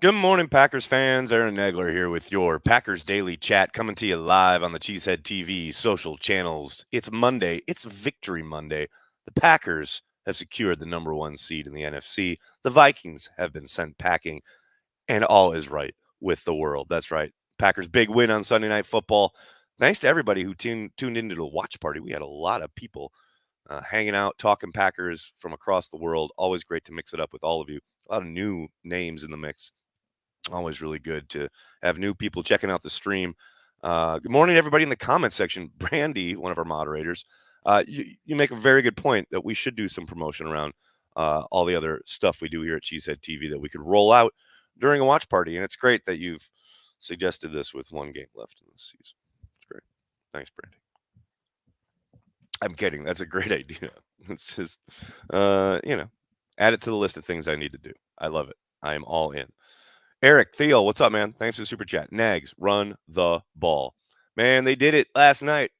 Good morning, Packers fans. Aaron Negler here with your Packers Daily Chat, coming to you live on the Cheesehead TV social channels. It's Monday. It's Victory Monday. The Packers have secured the number one seed in the NFC. The Vikings have been sent packing, and all is right with the world. That's right. Packers' big win on Sunday Night Football. Thanks to everybody who tuned into the watch party. We had a lot of people hanging out, talking Packers from across the world. Always great to mix it up with all of you. A lot of new names in the mix. Always really good to have new people checking out the stream. Good morning, everybody in the comment section. Brandy, one of our moderators, you make a very good point that we should do some promotion around all the other stuff we do here at Cheesehead TV that we could roll out during a watch party. And it's great that you've suggested this with one game left in the season. It's great. Thanks, Brandy. I'm kidding. That's a great idea. It's just, add it to the list of things I need to do. I love it. I am all in. Eric Thiel, what's up, man? Thanks for the super chat. Nags, run the ball. Man, they did it last night.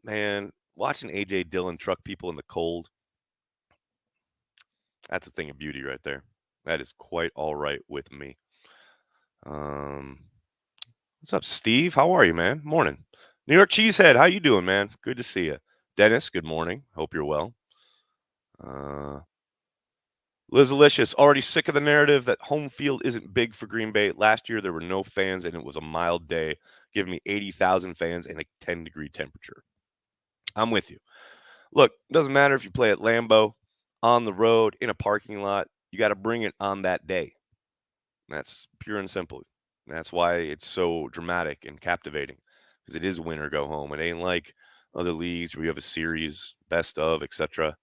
Man, watching A.J. Dillon truck people in the cold, that's a thing of beauty right there. That is quite all right with me. What's up, Steve? How are you, man? Morning. New York Cheesehead, how you doing, man? Good to see you. Dennis, good morning. Hope you're well. Lizalicious, already sick of the narrative that home field isn't big for Green Bay. Last year, there were no fans, and it was a mild day, giving me 80,000 fans and a 10-degree temperature. I'm with you. Look, it doesn't matter if you play at Lambeau, on the road, in a parking lot. You got to bring it on that day. That's pure and simple. That's why it's so dramatic and captivating, because it is win or go home. It ain't like other leagues where you have a series, best of, etc.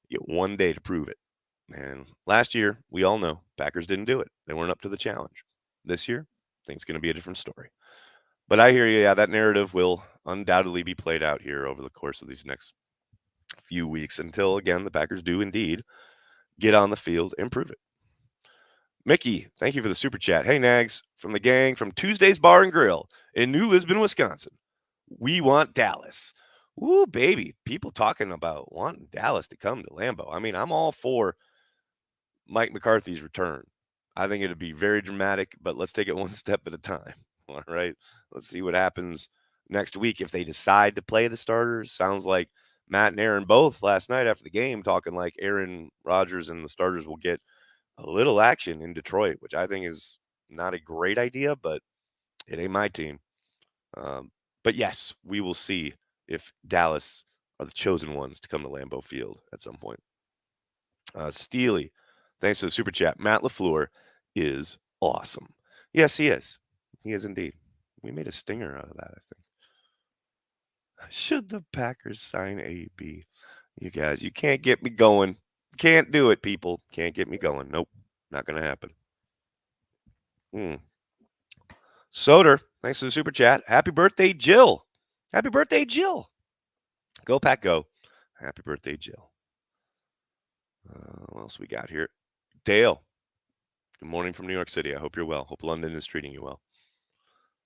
You get one day to prove it. And last year, we all know Packers didn't do it. They weren't up to the challenge. This year, I think it's going to be a different story. But I hear you. Yeah, that narrative will undoubtedly be played out here over the course of these next few weeks until, again, the Packers do indeed get on the field and prove it. Mickey, thank you for the super chat. Hey, Nags, from the gang from Tuesday's Bar and Grill in New Lisbon, Wisconsin. We want Dallas. Ooh, baby. People talking about wanting Dallas to come to Lambeau. I mean, I'm all for Mike McCarthy's return. I think it'd be very dramatic, but let's take it one step at a time. All right. Let's see what happens next week if they decide to play the starters. Sounds like Matt and Aaron both last night after the game talking like Aaron Rodgers and the starters will get a little action in Detroit, which I think is not a great idea, but it ain't my team. But yes, we will see if Dallas are the chosen ones to come to Lambeau Field at some point. Steely, thanks for the super chat. Matt LaFleur is awesome. Yes, he is. He is indeed. We made a stinger out of that, I think. Should the Packers sign AB? You guys, you can't get me going. Can't do it, people. Can't get me going. Nope, not going to happen. Soder, thanks for the super chat. Happy birthday, Jill. Happy birthday, Jill. Go, Pack, go. Happy birthday, Jill. What else we got here? Dale, good morning from New York City. I hope you're well. Hope London is treating you well.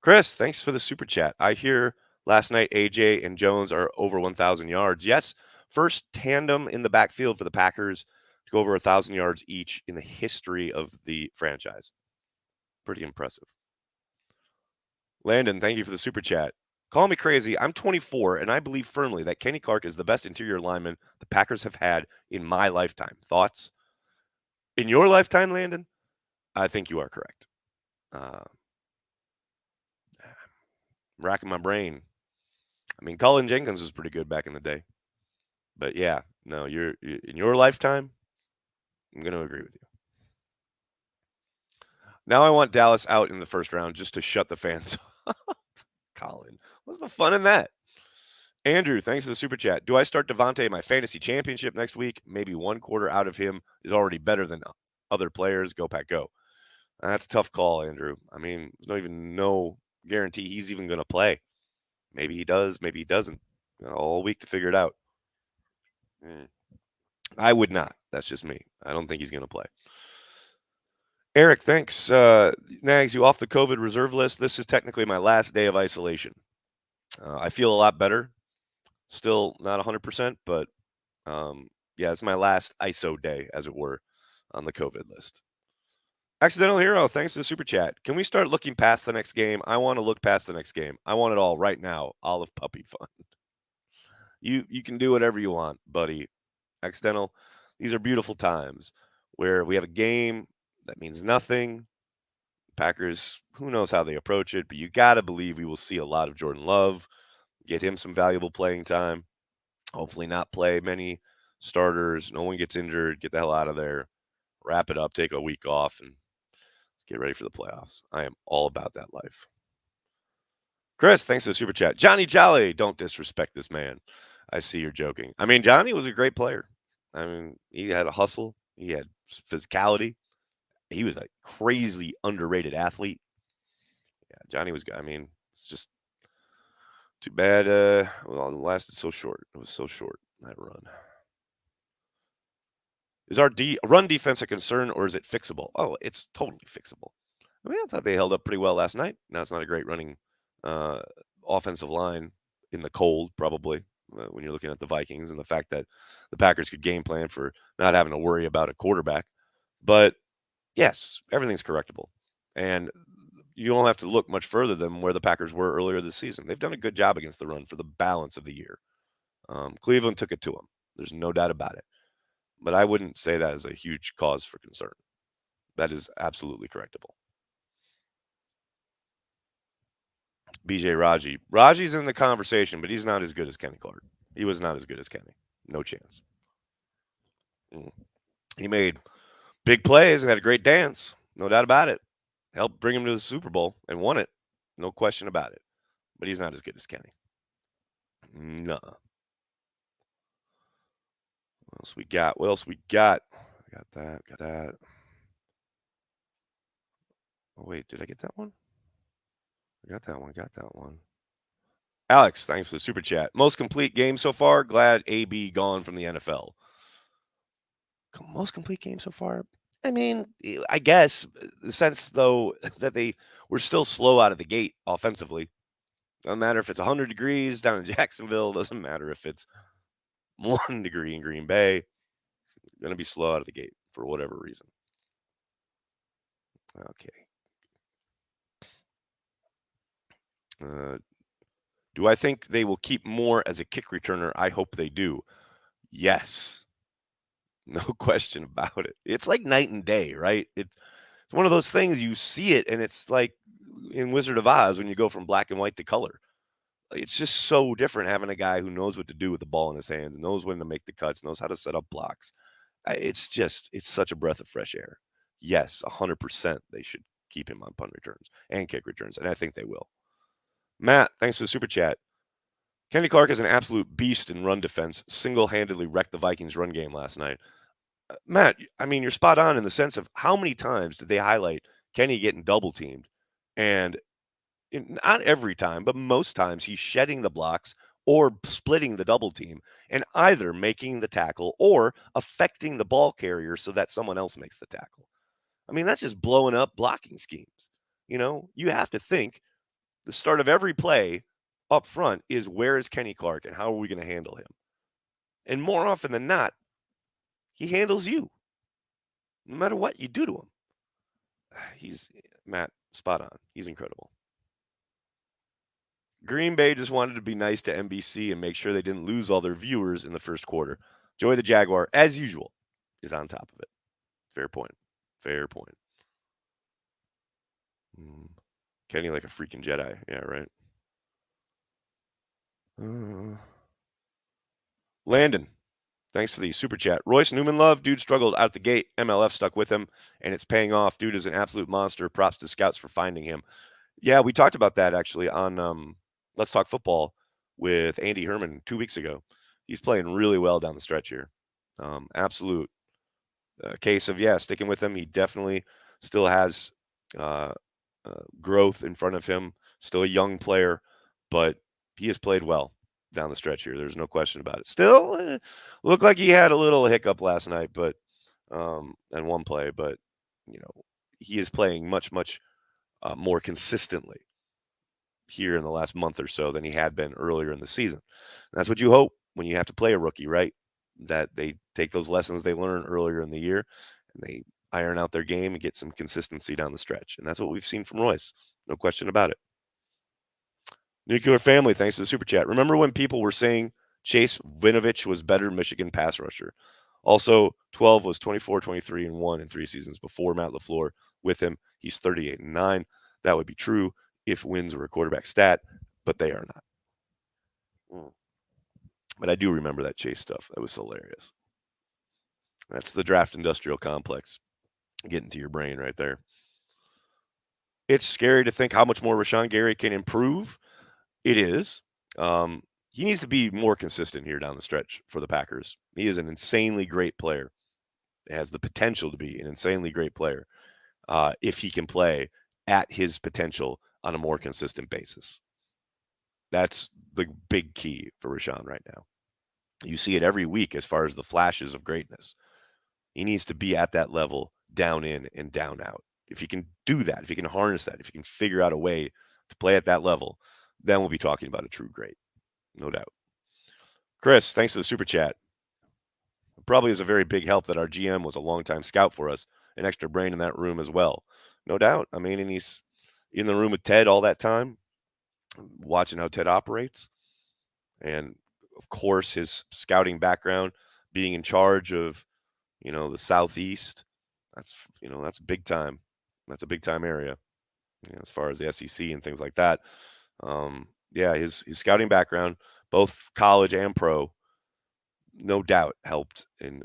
Chris, thanks for the super chat. I hear last night AJ and Jones are over 1,000 yards. Yes, first tandem in the backfield for the Packers to go over 1,000 yards each in the history of the franchise. Pretty impressive. Landon, thank you for the super chat. Call me crazy. I'm 24, and I believe firmly that Kenny Clark is the best interior lineman the Packers have had in my lifetime. Thoughts? In your lifetime, Landon? I think you are correct. Racking my brain. I mean, Colin Jenkins was pretty good back in the day. But yeah, no, you're in your lifetime, I'm going to agree with you. Now I want Dallas out in the first round just to shut the fans up. Colin, what's the fun in that? Andrew, thanks for the super chat. Do I start Devontae in my fantasy championship next week? Maybe one quarter out of him is already better than other players. Go, Pack, go. That's a tough call, Andrew. I mean, there's no guarantee he's even going to play. Maybe he does, maybe he doesn't. All week to figure it out. I would not. That's just me. I don't think he's going to play. Eric, thanks. Nags, you off the COVID reserve list. This is technically my last day of isolation. I feel a lot better. Still not 100%, but yeah, it's my last ISO day, as it were, on the COVID list. Accidental Hero, thanks to the super chat. Can we start looking past the next game? I want to look past the next game. I want it all right now. Olive Puppy Fun. You can do whatever you want, buddy. Accidental. These are beautiful times where we have a game that means nothing. Packers, who knows how they approach it, but you got to believe we will see a lot of Jordan Love, get him some valuable playing time. Hopefully, not play many starters. No one gets injured. Get the hell out of there. Wrap it up. Take a week off and get ready for the playoffs. I am all about that life. Chris, thanks for the super chat. Johnny Jolly, don't disrespect this man. I see you're joking. I mean, Johnny was a great player. I mean, he had a hustle. He had physicality. He was a crazy underrated athlete. Yeah, Johnny was good. I mean, it's just too bad. Well, it lasted so short. It was so short, that run. Is our run defense a concern or is it fixable? Oh, it's totally fixable. I mean, I thought they held up pretty well last night. Now it's not a great running uh, offensive line in the cold, probably, when you're looking at the Vikings and the fact that the Packers could game plan for not having to worry about a quarterback. But yes, everything's correctable. And you don't have to look much further than where the Packers were earlier this season. They've done a good job against the run for the balance of the year. Cleveland took it to them. There's no doubt about it. But I wouldn't say that is a huge cause for concern. That is absolutely correctable. BJ Raji. Raji's in the conversation, but he's not as good as Kenny Clark. He was not as good as Kenny. No chance. He made big plays and had a great dance. No doubt about it. Helped bring him to the Super Bowl and won it. No question about it. But he's not as good as Kenny. Nuh. What else we got? What else we got? Got that. Got that. Oh, wait. Did I get that one? I got that one. Got that one. Alex, thanks for the super chat. Most complete game so far. Glad AB gone from the NFL. Most complete game so far. I mean, I guess the sense though that they were still slow out of the gate offensively. Doesn't matter if it's 100 degrees down in Jacksonville. Doesn't matter if it's 1 degree in Green Bay. Going to be slow out of the gate for whatever reason. Okay. Do I think they will keep Moore as a kick returner? I hope they do. Yes. No question about it. It's like night and day, right? It's one of those things you see it, and it's like in Wizard of Oz when you go from black and white to color. It's just so different having a guy who knows what to do with the ball in his hands, knows when to make the cuts, knows how to set up blocks. It's such a breath of fresh air. Yes, 100% they should keep him on punt returns and kick returns, and I think they will. Matt, thanks for the super chat. Kenny Clark is an absolute beast in run defense, single-handedly wrecked the Vikings run game last night. Matt, I mean, you're spot on in the sense of how many times did they highlight Kenny getting double teamed? And not every time, but most times he's shedding the blocks or splitting the double team and either making the tackle or affecting the ball carrier so that someone else makes the tackle. I mean, that's just blowing up blocking schemes. You have to think the start of every play up front is where is Kenny Clark and how are we going to handle him? And more often than not, he handles you. No matter what you do to him. He's, Matt, spot on. He's incredible. Green Bay just wanted to be nice to NBC and make sure they didn't lose all their viewers in the first quarter. Joey the Jaguar, as usual, is on top of it. Fair point. Fair point. Kenny like a freaking Jedi. Yeah, right. Landon, thanks for the super chat. Royce Newman love. Dude struggled out the gate. MLF stuck with him, and it's paying off. Dude is an absolute monster. Props to scouts for finding him. Yeah, we talked about that actually on Let's Talk Football with Andy Herman 2 weeks ago. He's playing really well down the stretch here. Absolute case of, sticking with him. He definitely still has growth in front of him. Still a young player, but he has played well down the stretch here. There's no question about it. Still looked like he had a little hiccup last night, but and one play, but he is playing much more consistently here in the last month or so than he had been earlier in the season. And that's what you hope when you have to play a rookie, right? That they take those lessons they learned earlier in the year and they iron out their game and get some consistency down the stretch. And that's what we've seen from Royce. No question about it. Nuclear Family, thanks to the super chat. Remember when people were saying Chase Winovich was better Michigan pass rusher? Also, 12 was 24, 23, and 1 in 3 seasons before Matt LaFleur. With him, he's 38 and 9. That would be true if wins were a quarterback stat, but they are not. But I do remember that Chase stuff. That was hilarious. That's the draft industrial complex getting to your brain right there. It's scary to think how much more Rashawn Gary can improve. It is. He needs to be more consistent here down the stretch for the Packers. He is an insanely great player. He has the potential to be an insanely great player if he can play at his potential on a more consistent basis. That's the big key for Rashawn right now. You see it every week as far as the flashes of greatness. He needs to be at that level, down in and down out. If he can do that, if he can harness that, if he can figure out a way to play at that level, then we'll be talking about a true great. No doubt. Chris, thanks for the super chat. It probably is a very big help that our GM was a longtime scout for us, an extra brain in that room as well. No doubt. I mean, and he's in the room with Ted all that time, watching how Ted operates. And of course, his scouting background, being in charge of, the Southeast, that's big time. That's a big time area, as far as the SEC and things like that. Yeah, his scouting background, both college and pro, no doubt helped in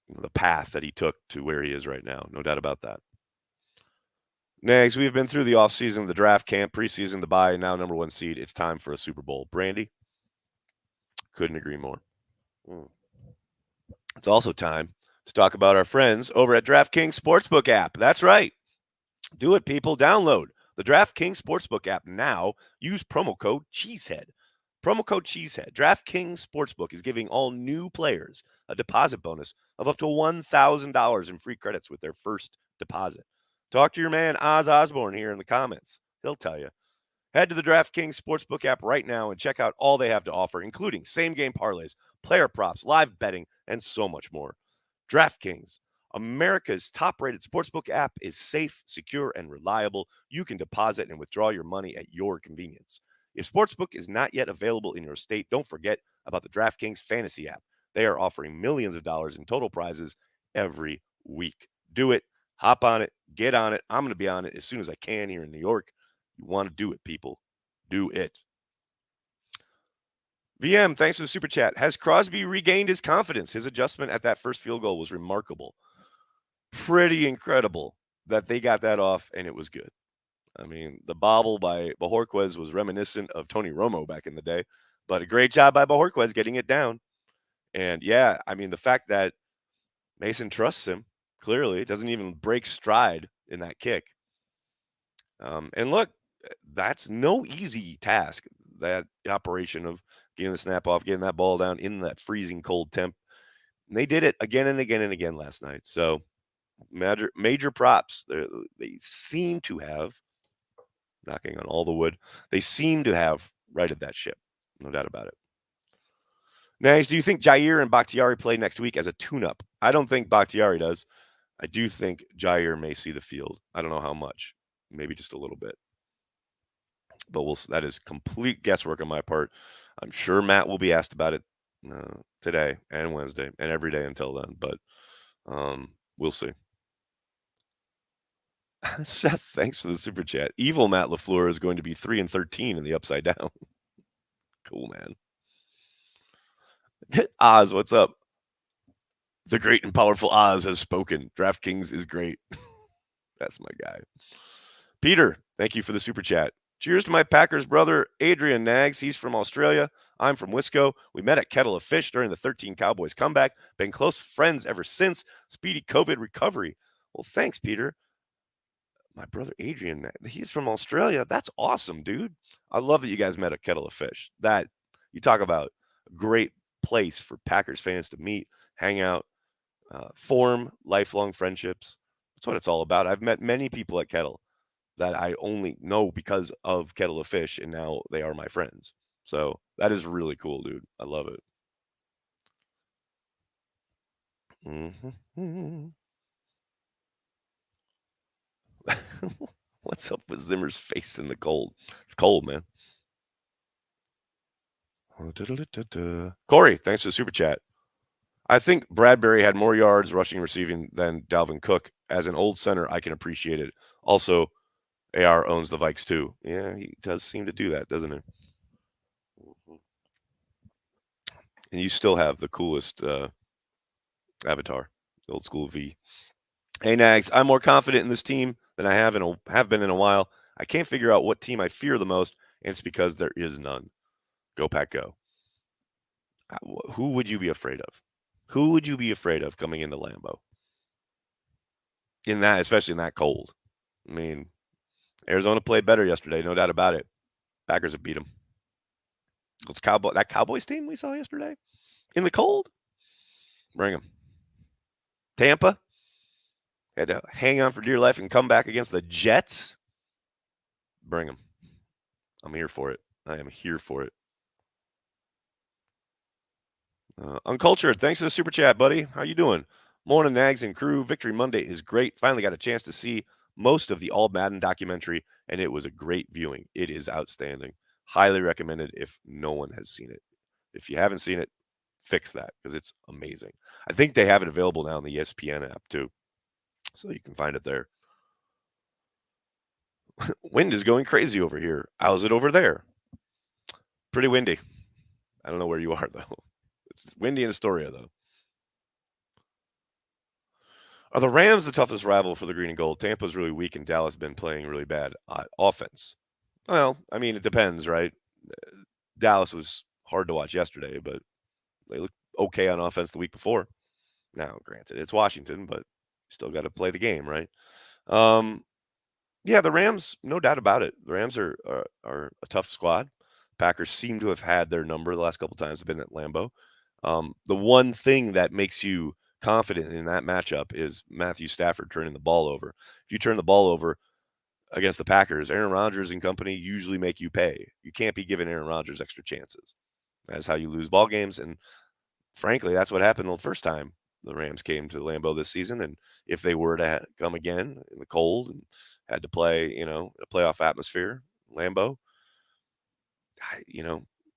the path that he took to where he is right now. No doubt about that. Next, we've been through the offseason, the draft camp, preseason, the bye, and now number 1 seed. It's time for a Super Bowl. Brandy, couldn't agree more. It's also time to talk about our friends over at DraftKings Sportsbook app. That's right. Do it, people. Download the DraftKings Sportsbook app now. Use promo code Cheesehead. Promo code Cheesehead. DraftKings Sportsbook is giving all new players a deposit bonus of up to $1,000 in free credits with their first deposit. Talk to your man Oz Osborne here in the comments. He'll tell you. Head to the DraftKings Sportsbook app right now and check out all they have to offer, including same-game parlays, player props, live betting, and so much more. DraftKings, America's top-rated sportsbook app, is safe, secure, and reliable. You can deposit and withdraw your money at your convenience. If Sportsbook is not yet available in your state, don't forget about the DraftKings Fantasy app. They are offering millions of dollars in total prizes every week. Do it. Hop on it. Get on it. I'm going to be on it as soon as I can here in New York. You want to do it, people. Do it. VM, thanks for the super chat. Has Crosby regained his confidence? His adjustment at that first field goal was remarkable. Pretty incredible that they got that off and it was good. I mean, the bobble by Bajorquez was reminiscent of Tony Romo back in the day, but a great job by Bajorquez getting it down. And yeah, I mean, the fact that Mason trusts him, clearly, doesn't even break stride in that kick. And look, that's no easy task, that operation of getting the snap off, getting that ball down in that freezing cold temp. And they did it again and again and again last night. So major props. They seem to have, knocking on all the wood, they seem to have righted that ship. No doubt about it. Nice. Do you think Jair and Bakhtiari play next week as a tune-up? I don't think Bakhtiari does. I do think Jair may see the field. I don't know how much. Maybe just a little bit. But that is complete guesswork on my part. I'm sure Matt will be asked about it today and Wednesday and every day until then. But we'll see. Seth, thanks for the super chat. Evil Matt LaFleur is going to be 3-13 in the upside down. Cool, man. Oz, what's up? The great and powerful Oz has spoken. DraftKings is great. That's my guy. Peter, thank you for the super chat. Cheers to my Packers brother, Adrian Nags. He's from Australia. I'm from Wisco. We met at Kettle of Fish during the 13 Cowboys comeback. Been close friends ever since. Speedy COVID recovery. Well, thanks, Peter. My brother, Adrian, he's from Australia. That's awesome, dude. I love that you guys met at Kettle of Fish. That, you talk about a great place for Packers fans to meet, hang out, form lifelong friendships. That's what it's all about. I've met many people at Kettle that I only know because of Kettle of Fish, and now they are my friends. So that is really cool, dude. I love it. Mm-hmm. What's up with Zimmer's face in the cold? It's cold, man. Corey, thanks for the super chat. I think Bradbury had more yards rushing and receiving than Dalvin Cook. As an old center, I can appreciate it. Also, AR owns the Vikes too. Yeah, he does seem to do that, doesn't he? And you still have the coolest avatar, the old school V. Hey Nags, I'm more confident in this team than I have been in a while. I can't figure out what team I fear the most, and it's because there is none. Go Pack Go. Who would you be afraid of? Who would you be afraid of coming into Lambeau? In that, especially in that cold. I mean, Arizona played better yesterday, no doubt about it. Packers have beat them. That Cowboys team we saw yesterday in the cold. Bring them. Tampa had to hang on for dear life and come back against the Jets. Bring them. I'm here for it. I am here for it. Uncultured, thanks for the super chat, buddy. How you doing? Morning, Nags and crew. Victory Monday is great. Finally got a chance to see most of the All Madden documentary, and it was a great viewing. It is outstanding. Highly recommended if no one has seen it. If you haven't seen it, fix that because it's amazing. I think they have it available now in the ESPN app too, so you can find it there. Wind is going crazy over here. How's it over there? Pretty windy. I don't know where you are though. It's windy in Astoria though. Are the Rams the toughest rival for the green and gold? Tampa's really weak and Dallas been playing really bad offense. Well, I mean, it depends, right? Dallas was hard to watch yesterday, but they looked okay on offense the week before. Now, granted, it's Washington, but still got to play the game, right? Yeah, the Rams, no doubt about it. The Rams are a tough squad. Packers seem to have had their number the last couple times they've been at Lambeau. The one thing that makes you confident in that matchup is Matthew Stafford turning the ball over. If you turn the ball over against the Packers, Aaron Rodgers and company usually make you pay. You can't be giving Aaron Rodgers extra chances. That's how you lose ball games. And frankly, that's what happened the first time the Rams came to Lambeau this season. And if they were to come again in the cold and had to play, a playoff atmosphere, Lambeau,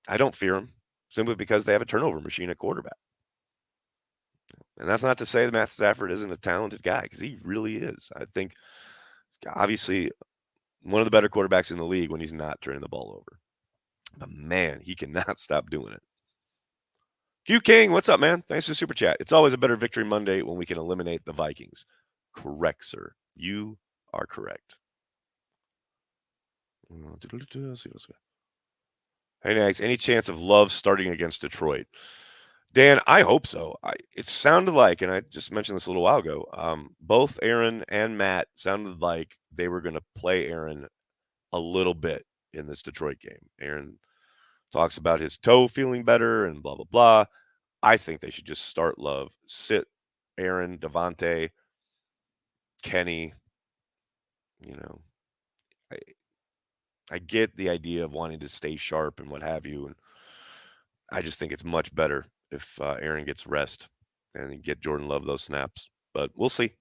I don't fear them simply because they have a turnover machine at quarterback. And that's not to say that Matt Stafford isn't a talented guy because he really is. I think obviously one of the better quarterbacks in the league when he's not turning the ball over. But man, he cannot stop doing it. Q King, what's up, man? Thanks for the super chat. It's always a better victory Monday when we can eliminate the Vikings. Correct, sir. You are correct. Hey, Nags, any chance of Love starting against Detroit? Dan, I hope so. It sounded like, and I just mentioned this a little while ago, both Aaron and Matt sounded like they were going to play Aaron a little bit in this Detroit game. Aaron talks about his toe feeling better and blah, blah, blah. I think they should just start Love, sit Aaron, Devontae, Kenny. I, I get the idea of wanting to stay sharp and what have you. And I just think it's much better if Aaron gets rest and get Jordan Love those snaps. But we'll see.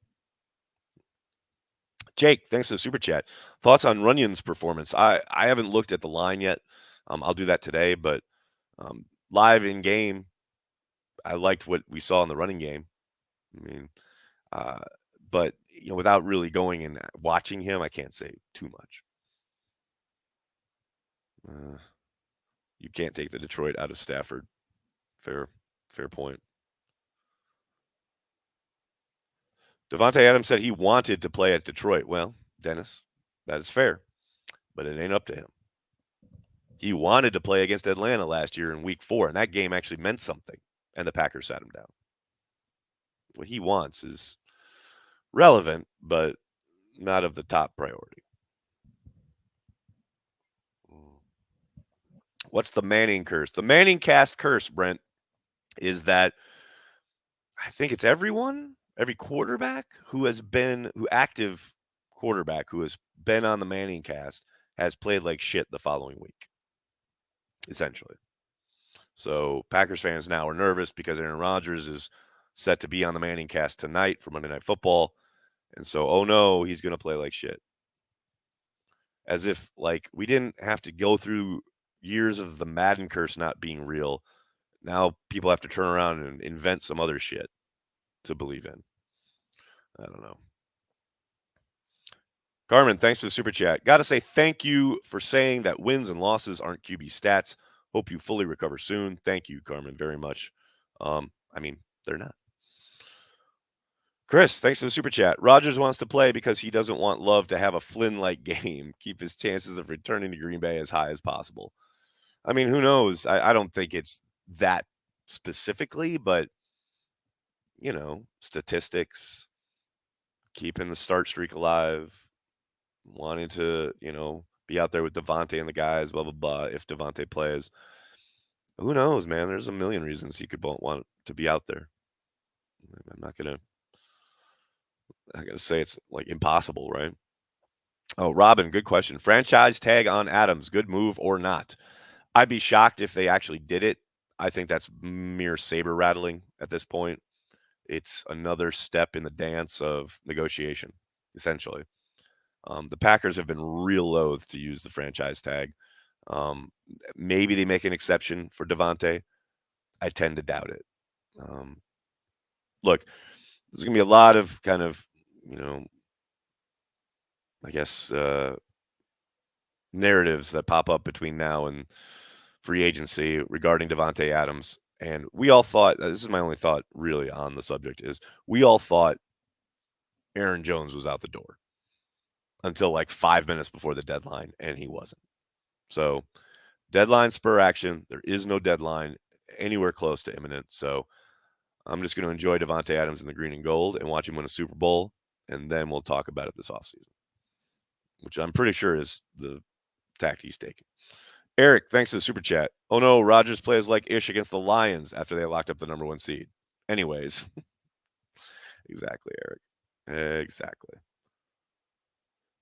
Jake, thanks for the super chat. Thoughts on Runyon's performance? I haven't looked at the line yet. I'll do that today, but live in game, I liked what we saw in the running game. I mean, but without really going and watching him, I can't say too much. You can't take the Detroit out of Stafford. Fair point. Devontae Adams said he wanted to play at Detroit. Well, Dennis, that is fair, but it ain't up to him. He wanted to play against Atlanta last year in week 4, and that game actually meant something, and the Packers sat him down. What he wants is relevant, but not of the top priority. What's the Manning curse? The Manning cast curse, Brent, is that I think it's every quarterback who active quarterback who has been on the Manning cast has played like shit the following week, essentially. So Packers fans now are nervous because Aaron Rodgers is set to be on the Manning cast tonight for Monday Night Football. And so, oh no, he's going to play like shit. as if like we didn't have to go through years of the Madden curse not being real. Now people have to turn around and invent some other shit to believe in. I don't know. Carmen, thanks for the super chat. Got to say thank you for saying that wins and losses aren't QB stats. Hope you fully recover soon. Thank you, Carmen, very much. I mean, they're not. Chris, thanks for the super chat. Rogers wants to play because he doesn't want Love to have a Flynn-like game. Keep his chances of returning to Green Bay as high as possible. I mean, who knows? I don't think it's that specifically, but, statistics, keeping the start streak alive, wanting to, be out there with Devontae and the guys, blah, blah, blah, if Devontae plays. Who knows, man? There's a million reasons he could want to be out there. I'm not going to say it's, like, impossible, right? Oh, Robin, good question. Franchise tag on Adams, good move or not? I'd be shocked if they actually did it. I think that's mere saber rattling at this point. It's another step in the dance of negotiation, essentially. The Packers have been real loath to use the franchise tag. Maybe they make an exception for Devontae. I tend to doubt it. Look, there's going to be a lot of kind of, I guess, narratives that pop up between now and free agency regarding Devontae Adams. And we all thought, this is my only thought really on the subject, is we all thought Aaron Jones was out the door until like 5 minutes before the deadline, and he wasn't. So deadline spur action. There is no deadline anywhere close to imminent. So I'm just going to enjoy Devontae Adams in the green and gold and watch him win a Super Bowl, and then we'll talk about it this offseason, which I'm pretty sure is the tact he's taking. Eric, thanks for the super chat. Oh no, Rodgers plays like ish against the Lions after they locked up the number 1 seed. Anyways. Exactly, Eric. Exactly.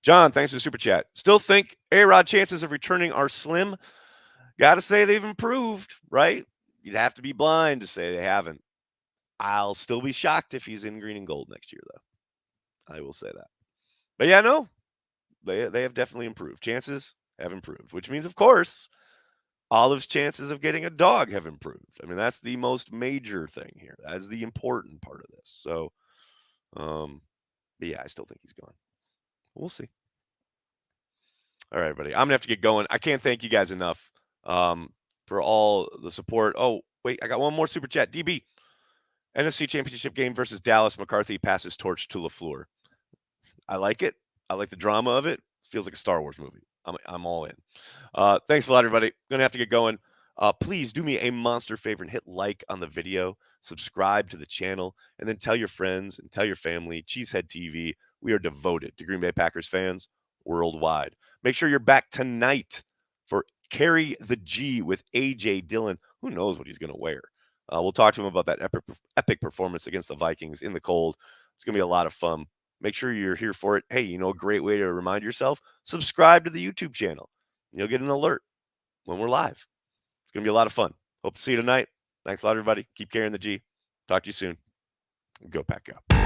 John, thanks for the super chat. Still think A-Rod chances of returning are slim. Gotta say they've improved, right? You'd have to be blind to say they haven't. I'll still be shocked if he's in green and gold next year, though. I will say that. But yeah, no, they have definitely improved. Chances have improved, which means, of course, Olive's chances of getting a dog have improved. I mean, that's the most major thing here. That's the important part of this. So, but yeah, I still think he's gone. We'll see. All right, everybody. I'm going to have to get going. I can't thank you guys enough for all the support. Oh, wait, I got one more super chat. DB, NFC Championship game versus Dallas. McCarthy passes torch to LaFleur. I like it. I like the drama of it. Feels like a Star Wars movie. I'm all in. Thanks a lot, everybody. Gonna have to get going. Please do me a monster favor and hit like on the video, subscribe to the channel, and then tell your friends and tell your family. Cheesehead TV. We are devoted to Green Bay Packers fans worldwide. Make sure you're back tonight for Carry the G with AJ Dillon. Who knows what he's gonna wear? We'll talk to him about that epic performance against the Vikings in the cold. It's gonna be a lot of fun. Make sure you're here for it. Hey, a great way to remind yourself, subscribe to the YouTube channel. You'll get an alert when we're live. It's going to be a lot of fun. Hope to see you tonight. Thanks a lot, everybody. Keep carrying the G. Talk to you soon. Go Pack Go.